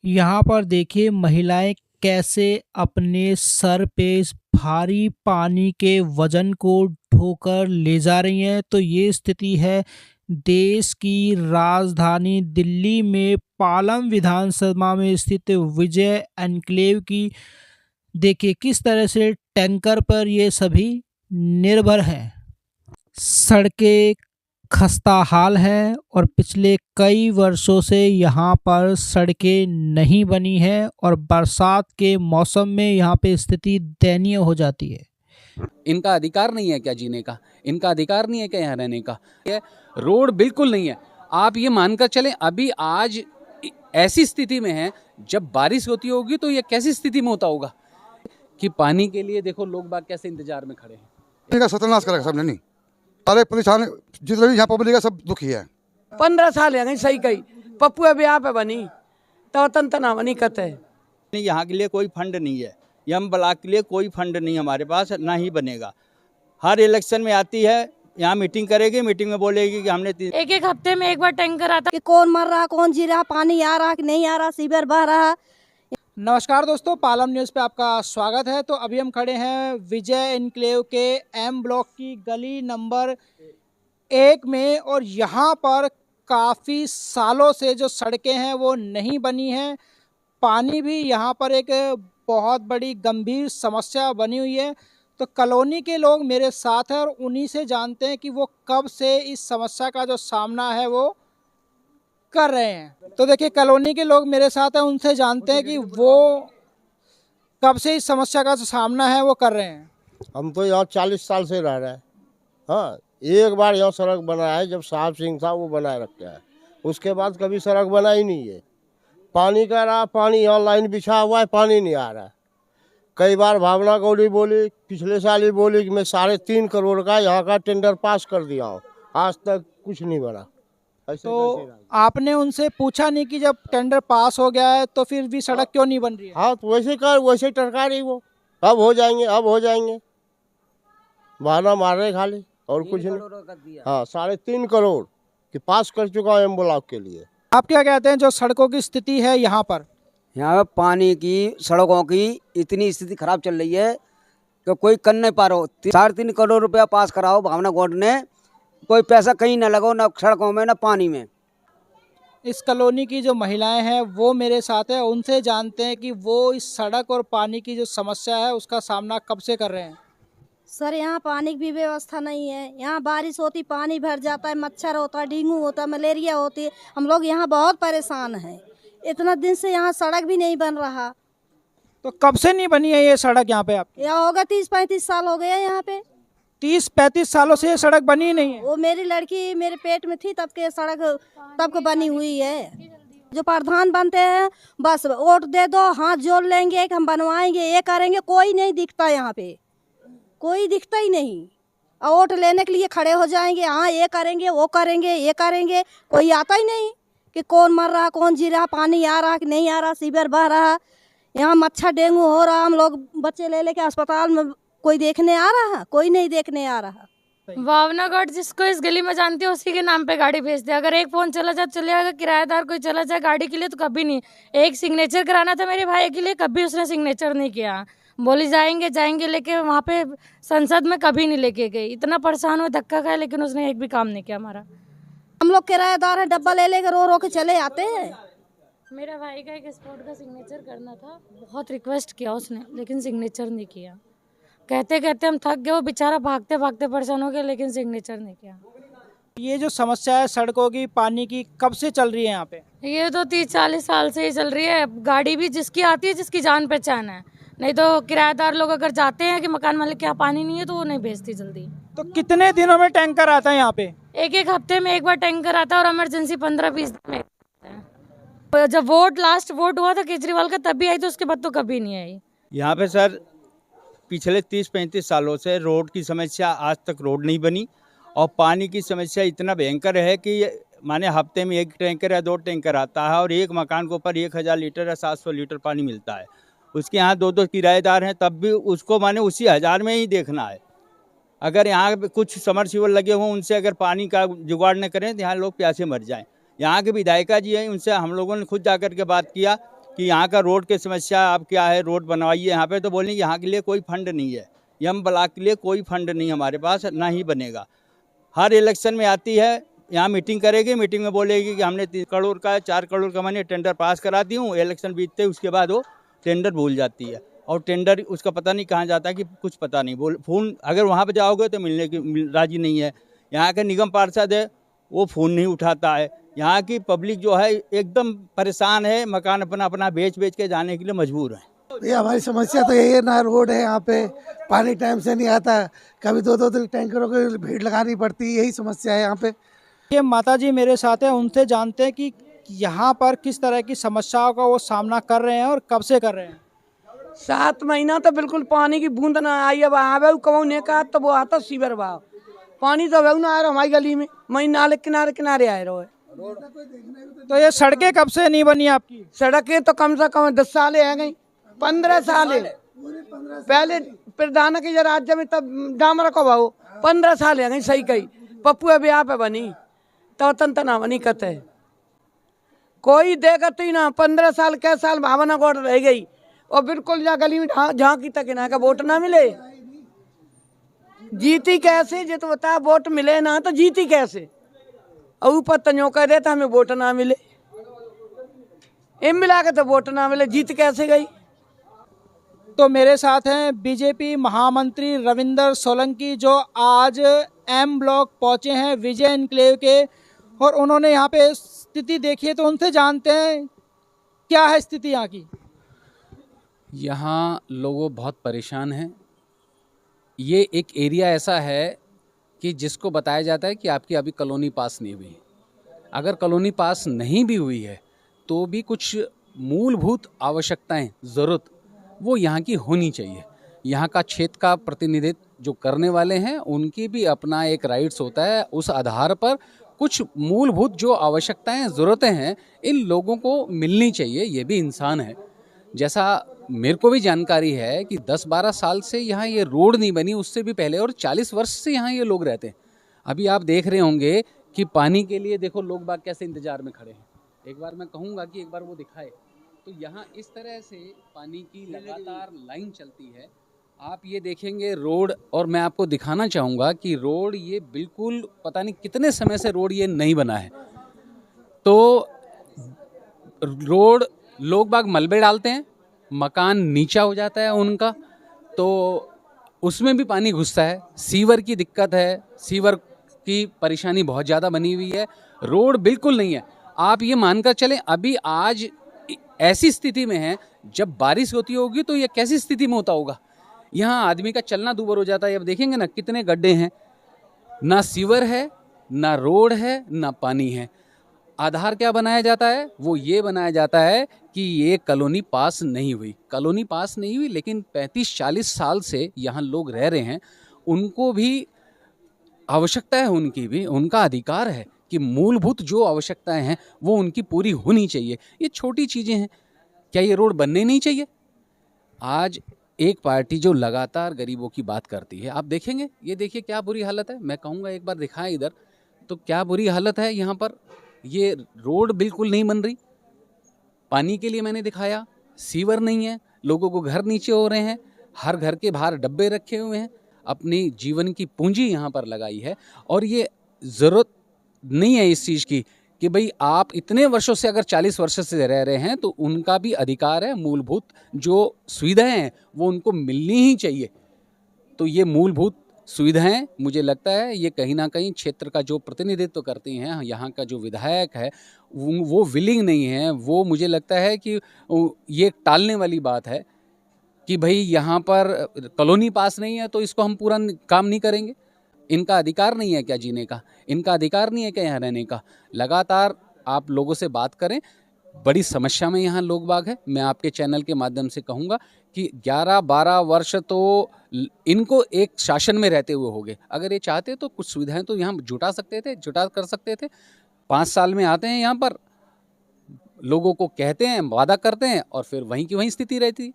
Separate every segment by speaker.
Speaker 1: यहाँ पर देखिए महिलाएं कैसे अपने सर पे इस भारी पानी के वजन को ढोकर ले जा रही हैं। तो ये स्थिति है देश की राजधानी दिल्ली में पालम विधानसभा में स्थित विजय एन्क्लेव की। देखिए किस तरह से टैंकर पर ये सभी निर्भर हैं। सड़कें खस्ता हाल है और पिछले कई वर्षों से यहाँ पर सड़कें नहीं बनी हैं और बरसात के मौसम में यहाँ पे स्थिति दयनीय हो जाती है।
Speaker 2: इनका अधिकार नहीं है क्या जीने का? इनका अधिकार नहीं है क्या यहाँ रहने का? ये रोड बिल्कुल नहीं है। आप ये मानकर चलें अभी आज ऐसी स्थिति में है, जब बारिश होती होगी तो ये कैसी स्थिति में होता होगा कि पानी के लिए देखो लोग बाग कैसे इंतजार में खड़े हैं।
Speaker 3: सत्यानाश करेगा सब नहीं सारे परेशान जितने भी यहाँ पब्लिक है सब दुखी है।
Speaker 4: 15 साल है सही कही पप्पू ब्याह पे बनी तो तना बनी कहते
Speaker 5: यहाँ के लिए कोई फंड नहीं है, यम ब्लॉक के लिए कोई फंड नहीं हमारे पास, ना ही बनेगा। हर इलेक्शन में आती है, यहाँ मीटिंग करेगी, मीटिंग में बोलेगी कि हमने
Speaker 6: एक हफ्ते में एक बार टैंकर आता
Speaker 7: कि कौन मर रहा कौन जी रहा, पानी आ रहा कि नहीं आ रहा, सीवर बह रहा।
Speaker 1: नमस्कार दोस्तों, पालम न्यूज़ पे आपका स्वागत है। तो अभी हम खड़े हैं विजय एन्क्लेव के एम ब्लॉक की गली नंबर 1 में और यहाँ पर काफ़ी सालों से जो सड़कें हैं वो नहीं बनी हैं। पानी भी यहाँ पर एक बहुत बड़ी गंभीर समस्या बनी हुई है। तो कॉलोनी के लोग मेरे साथ हैं और उन्हीं से जानते हैं कि वो कब से इस समस्या का जो सामना है वो कर रहे हैं। तो देखिए कॉलोनी के लोग मेरे साथ हैं, उनसे जानते हैं कि वो कब से इस समस्या का जो सामना है वो कर रहे हैं।
Speaker 8: हम तो यहाँ 40 साल से रह रहे हैं। हाँ, एक बार यहाँ सड़क बना है, जब साहब सिंह था वो बनाए रखा है, उसके बाद कभी सड़क बना ही नहीं है। पानी का रहा, पानी यहाँ लाइन बिछा हुआ है, पानी नहीं आ रहा। कई बार भावना गौड़ी बोली, पिछले साल ही बोली कि मैं 3.5 करोड़ का यहाँ का टेंडर पास कर दिया हूँ, आज तक कुछ नहीं बना।
Speaker 1: तो आपने उनसे पूछा नहीं कि जब टेंडर पास हो गया है तो फिर भी सड़क क्यों नहीं बन रही है?
Speaker 8: हाँ, तो वैसे टरका रही वो, अब हो जाएंगे अब हो जाएंगे, बहाना मार रहे खाली और कुछ नहीं। हाँ, 3.5 करोड़ कि पास कर चुका हूँ एम ब्लॉक के लिए।
Speaker 1: आप क्या कहते हैं जो सड़कों की स्थिति है यहाँ पर?
Speaker 9: यहाँ पे पानी की, सड़कों की इतनी स्थिति खराब चल रही है कि कोई कर नहीं पा रहा हो। 3.5 करोड़ रुपया पास कराओ भावना गौड़ ने, कोई पैसा कहीं ना लगाओ, ना सड़कों में ना पानी में।
Speaker 1: इस कॉलोनी की जो महिलाएं हैं वो मेरे साथ है, उनसे जानते हैं कि वो इस सड़क और पानी की जो समस्या है उसका सामना कब से कर रहे हैं।
Speaker 7: सर यहाँ पानी की भी व्यवस्था नहीं है, यहाँ बारिश होती पानी भर जाता है, मच्छर होता है, डेंगू होता है, मलेरिया होती है। हम लोग यहाँ बहुत परेशान हैं। इतना दिन से यहाँ सड़क भी नहीं बन रहा।
Speaker 1: तो कब से नहीं बनी है ये सड़क यहाँ पे? आप
Speaker 7: यहाँ होगा 30-35 साल हो गया यहाँ पे।
Speaker 1: 30-35 सालों से ये सड़क बनी ही नहीं है।
Speaker 7: वो मेरी लड़की मेरे पेट में थी तब के सड़क तब को बनी हुई है। जो प्रधान बनते हैं बस वोट दे दो, हाथ जोड़ लेंगे कि हम बनवाएंगे, ये करेंगे, कोई नहीं दिखता यहाँ पे, कोई दिखता ही नहीं। और वोट लेने के लिए खड़े हो जाएंगे, हाँ ये करेंगे वो करेंगे ये करेंगे, कोई आता ही नहीं कि कौन मर रहा कौन जी रहा, पानी आ रहा कि नहीं आ रहा, सीवर बह रहा, यहाँ मच्छर डेंगू हो रहा। हम लोग बच्चे ले लेके अस्पताल में, कोई देखने आ रहा? कोई नहीं देखने आ रहा।
Speaker 6: भावना गौड़ जिसको इस गली में जानती है उसी के नाम पे गाड़ी भेज दे। अगर एक फोन चला जाए चले जाएगा, किराएदार कोई चला जाए गाड़ी के लिए तो कभी नहीं। एक सिग्नेचर कराना था मेरे भाई के लिए, कभी उसने सिग्नेचर नहीं किया। बोली जाएंगे जाएंगे लेके वहाँ पे संसद में कभी नहीं लेके गई। इतना परेशान हुआ, धक्का खाया, लेकिन उसने एक भी काम नहीं किया हमारा।
Speaker 7: हम लोग किराएदार है, डब्बा ले लेकर रो रो के चले आते हैं।
Speaker 6: मेरा भाई का एक स्पोर्ट का सिग्नेचर करना था, बहुत रिक्वेस्ट किया उसने, लेकिन सिग्नेचर नहीं किया। कहते कहते हम थक गए, वो बेचारा भागते भागते परेशान हो गया, लेकिन सिग्नेचर नहीं किया।
Speaker 1: ये जो समस्या है सड़कों की, पानी की, कब से चल रही है यहाँ पे?
Speaker 6: ये तो 30-40 साल से ही चल रही है। गाड़ी भी जिसकी आती है जिसकी जान पहचान है, नहीं तो किराएदार लोग अगर जाते हैं कि मकान मालिक के यहाँ पानी नहीं है तो वो नहीं भेजती जल्दी।
Speaker 1: तो कितने दिनों में टैंकर आता है यहाँ पे?
Speaker 6: एक हफ्ते में एक बार टैंकर आता है और इमरजेंसी 15-20 दिन में आता है। जब लास्ट वोट हुआ था केजरीवाल का तभी आई, तो उसके बाद तो कभी नहीं आई।
Speaker 5: यहाँ पे सर पिछले 30-35 सालों से रोड की समस्या, आज तक रोड नहीं बनी। और पानी की समस्या इतना भयंकर है कि माने हफ्ते में 1 टैंकर या 2 टैंकर आता है और एक मकान के ऊपर 1000 लीटर या 700 लीटर पानी मिलता है। उसके यहाँ 2-2 किराएदार हैं, तब भी उसको माने उसी 1000 में ही देखना है। अगर यहाँ कुछ समरसीबल लगे हों, उनसे अगर पानी का जुगाड़ न करें तो यहाँ लोग प्यासे मर जाएं। यहाँ के विधायिका जी हैं, उनसे हम लोगों ने खुद जाकर के बात किया कि यहाँ का रोड की समस्या आप क्या है, रोड बनवाइए यहाँ पे, तो बोलेंगे यहाँ के लिए कोई फंड नहीं है, यम ब्लॉक के लिए कोई फंड नहीं हमारे पास, ना ही बनेगा। हर इलेक्शन में आती है, यहाँ मीटिंग करेगी, मीटिंग में बोलेगी कि हमने 3 करोड़ का 4 करोड़ का मैंने टेंडर पास करा दी हूँ, इलेक्शन बीतते उसके बाद वो टेंडर भूल जाती है और टेंडर उसका पता नहीं कहाँ जाता है कि कुछ पता नहीं। फ़ोन अगर वहाँ पे जाओगे तो मिलने की राजी नहीं है। यहाँ के निगम पार्षद है वो फ़ोन नहीं उठाता है। यहाँ की पब्लिक जो है एकदम परेशान है, मकान अपना अपना बेच के जाने के लिए मजबूर है।
Speaker 10: ये हमारी समस्या तो यही है, ना रोड है, यहाँ पे पानी टाइम से नहीं आता, कभी 2-2 दिन टैंकरों की भीड़ लगानी पड़ती है, यही समस्या है यहाँ पे।
Speaker 1: ये माताजी मेरे साथ हैं, उनसे जानते हैं कि यहाँ पर किस तरह की समस्याओं का वो सामना कर रहे हैं और कब से कर रहे हैं।
Speaker 4: 7 महीना तो बिल्कुल पानी की बूंद ना आई। अब आवे कौने का तो वो आता सीवर भाव, पानी तो वह ना आ रहा हमारी गली में, मई नाले किनारे किनारे आए रहो है।
Speaker 1: तो ये सड़कें कब से नहीं बनी आपकी?
Speaker 4: सड़कें तो कम से कम 10 साल है गई, 15 साल है। पहले प्रधान के राज्य में तब डामरा को भाव 15 साल है गई, सही कही। पप्पू अभी यहाँ पे बनी तो तंत ना बनी कते कोई देगा तो ही ना। 15 साल के साल भावना गोड़ रह गई और बिल्कुल जा गली में झांकी तक ना का वोट ना मिले, जीती कैसे? जे तो बता, वोट मिले ना तो जीती कैसे? और ऊपर तंजो कह देता हमें वोट ना मिले, इम मिला के तो वोट ना मिले, जीत कैसे गई?
Speaker 1: तो मेरे साथ हैं बीजेपी महामंत्री रविंदर सोलंकी, जो आज एम ब्लॉक पहुंचे हैं विजय एन्क्लेव के, और उन्होंने यहाँ पे स्थिति देखी है, तो उनसे जानते हैं क्या है स्थिति यहाँ की।
Speaker 2: यहाँ लोग बहुत परेशान हैं। ये एक एरिया ऐसा है कि जिसको बताया जाता है कि आपकी अभी कॉलोनी पास नहीं हुई। अगर कॉलोनी पास नहीं भी हुई है तो भी कुछ मूलभूत आवश्यकताएं, ज़रूरत वो यहाँ की होनी चाहिए। यहाँ का क्षेत्र का प्रतिनिधित्व जो करने वाले हैं उनकी भी अपना एक राइट्स होता है। उस आधार पर कुछ मूलभूत जो आवश्यकताएं, ज़रूरतें हैं, इन लोगों को मिलनी चाहिए। ये भी इंसान है। जैसा मेरे को भी जानकारी है कि 10-12 साल से यहाँ ये रोड नहीं बनी, उससे भी पहले, और 40 वर्ष से यहाँ ये लोग रहते हैं। अभी आप देख रहे होंगे कि पानी के लिए देखो लोग बाग कैसे इंतजार में खड़े हैं। एक बार मैं कहूँगा कि एक बार वो दिखाए, तो यहाँ इस तरह से पानी की लगातार लाइन चलती है। आप ये देखेंगे रोड, और मैं आपको दिखाना चाहूँगा कि रोड ये बिल्कुल पता नहीं कितने समय से रोड ये नहीं बना है। तो रोड लोग बाग मलबे डालते हैं, मकान नीचा हो जाता है उनका, तो उसमें भी पानी घुसता है। सीवर की दिक्कत है, सीवर की परेशानी बहुत ज़्यादा बनी हुई है। रोड बिल्कुल नहीं है। आप ये मानकर चलें, अभी आज ऐसी स्थिति में है, जब बारिश होती होगी तो ये कैसी स्थिति में होता होगा। यहाँ आदमी का चलना दूभर हो जाता है। अब देखेंगे ना कितने गड्ढे हैं, ना सीवर है, ना रोड है, ना पानी है। आधार क्या बनाया जाता है? वो ये बनाया जाता है कि ये कॉलोनी पास नहीं हुई। कॉलोनी पास नहीं हुई, लेकिन 35-40 साल से यहाँ लोग रह रहे हैं। उनको भी आवश्यकता है, उनकी भी उनका अधिकार है कि मूलभूत जो आवश्यकताएं हैं वो उनकी पूरी होनी चाहिए। ये छोटी चीज़ें हैं। क्या ये रोड बनने नहीं चाहिए? आज एक पार्टी जो लगातार गरीबों की बात करती है, आप देखेंगे, ये देखिए क्या बुरी हालत है। मैं कहूँगा एक बार दिखाएं इधर, तो क्या बुरी हालत है यहाँ पर। ये रोड बिल्कुल नहीं बन रही। पानी के लिए मैंने दिखाया, सीवर नहीं है, लोगों को घर नीचे हो रहे हैं, हर घर के बाहर डब्बे रखे हुए हैं। अपनी जीवन की पूंजी यहाँ पर लगाई है, और ये ज़रूरत नहीं है इस चीज़ की कि भाई आप इतने वर्षों से, अगर 40 वर्ष से रह रहे हैं तो उनका भी अधिकार है। मूलभूत जो सुविधाएं हैं वो उनको मिलनी ही चाहिए। तो ये मूलभूत सुविधाएं, मुझे लगता है ये कहीं ना कहीं क्षेत्र का जो प्रतिनिधित्व करती हैं, यहाँ का जो विधायक है वो विलिंग नहीं है। वो मुझे लगता है कि ये टालने वाली बात है कि भाई यहाँ पर कॉलोनी पास नहीं है तो इसको हम पूरा काम नहीं करेंगे। इनका अधिकार नहीं है क्या जीने का? इनका अधिकार नहीं है क्या यहाँ रहने का? लगातार आप लोगों से बात करें, बड़ी समस्या में यहाँ लोग बाग है। मैं आपके चैनल के माध्यम से कहूँगा कि 11-12 वर्ष तो इनको एक शासन में रहते हुए हो गए। अगर ये चाहते तो कुछ सुविधाएं तो यहाँ जुटा कर सकते थे। 5 साल में आते हैं यहाँ पर, लोगों को कहते हैं, वादा करते हैं, और फिर वहीं की वहीं स्थिति रहती।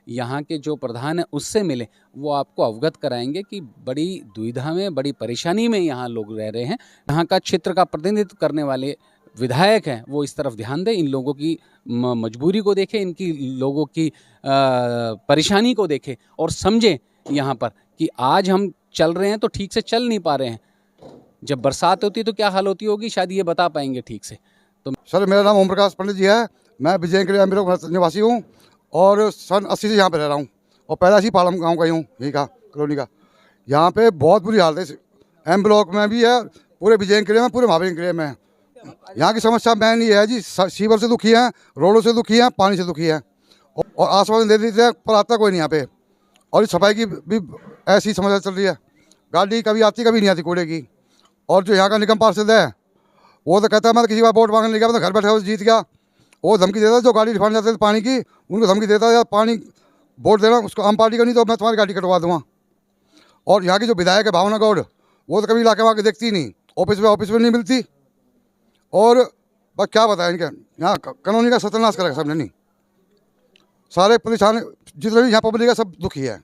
Speaker 2: यहाँ के जो प्रधान है उससे मिले, वो आपको अवगत कराएंगे कि बड़ी दुविधा में, बड़ी परेशानी में यहाँ लोग रह रहे हैं। यहाँ का क्षेत्र का प्रतिनिधित्व करने वाले विधायक हैं वो इस तरफ ध्यान दें, इन लोगों की मजबूरी को देखें, इनकी लोगों की परेशानी को देखें और समझें यहाँ पर कि आज हम चल रहे हैं तो ठीक से चल नहीं पा रहे हैं। जब बरसात होती है तो क्या हाल होती होगी, शायद ये बता पाएंगे ठीक से। तो
Speaker 3: सर मेरा नाम ओम प्रकाश पंडित जी है, मैं विजय के निवासी हूँ और सन 80 से यहाँ पे रह रहा हूँ और पहला ही पालम गाँव का ही हूँ, यहीं का कॉलोनी का। यहाँ पे बहुत बुरी हालत है, एम ब्लॉक में भी है, पूरे विजय किले में, पूरे महावीर किले में। यहाँ की समस्या मैन ये है जी, सीवर से दुखी है, रोडों से दुखी है, पानी से दुखी है और आसपास दे देते हैं पर आता कोई नहीं यहाँ पे। और इस सफाई की भी ऐसी समस्या चल रही है, गाड़ी कभी आती कभी नहीं आती कूड़े की। और जो यहाँ का निगम पार्षद है वो तो कहता है मैं किसी बार वोट मांगने गया, मैं तो घर बैठा जीत गया। वो धमकी देता है जो गाड़ी रिफंड जाते थे पानी की, उनको धमकी देता है यार पानी वोट देना उसको आम पार्टी का नहीं तो मैं तुम्हारी गाड़ी कटवा दूँगा। और यहाँ की जो विधायक है भावना गौड़, वो तो कभी इलाके में आके देखती नहीं, ऑफिस में नहीं मिलती। और बस क्या बताएं इनके, यहाँ कानूनी का सत्यानाश करेगा सब नहीं, सारे परेशान जितने भी यहाँ पब्लिक है सब दुखी है।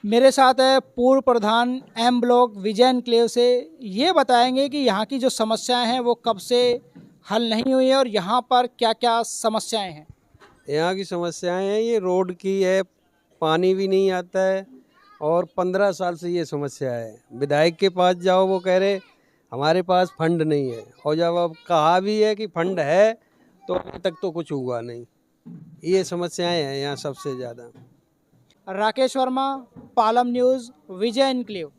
Speaker 1: मेरे साथ है पूर्व प्रधान एम ब्लॉक विजय एन्क्लेव से, ये बताएंगे कि यहाँ की जो समस्याएं हैं वो कब से हल नहीं हुई है और यहाँ पर क्या क्या समस्याएं हैं।
Speaker 11: यहाँ की समस्याएं हैं, ये रोड की है, पानी भी नहीं आता है और 15 साल से ये समस्या है। विधायक के पास जाओ वो कह रहे हमारे पास फंड नहीं है, और जब अब कहा भी है कि फंड है तो अभी तक तो कुछ हुआ नहीं। ये समस्याएं हैं यहाँ सबसे ज़्यादा।
Speaker 1: राकेश वर्मा, पालम न्यूज़, विजय एन्क्लेव।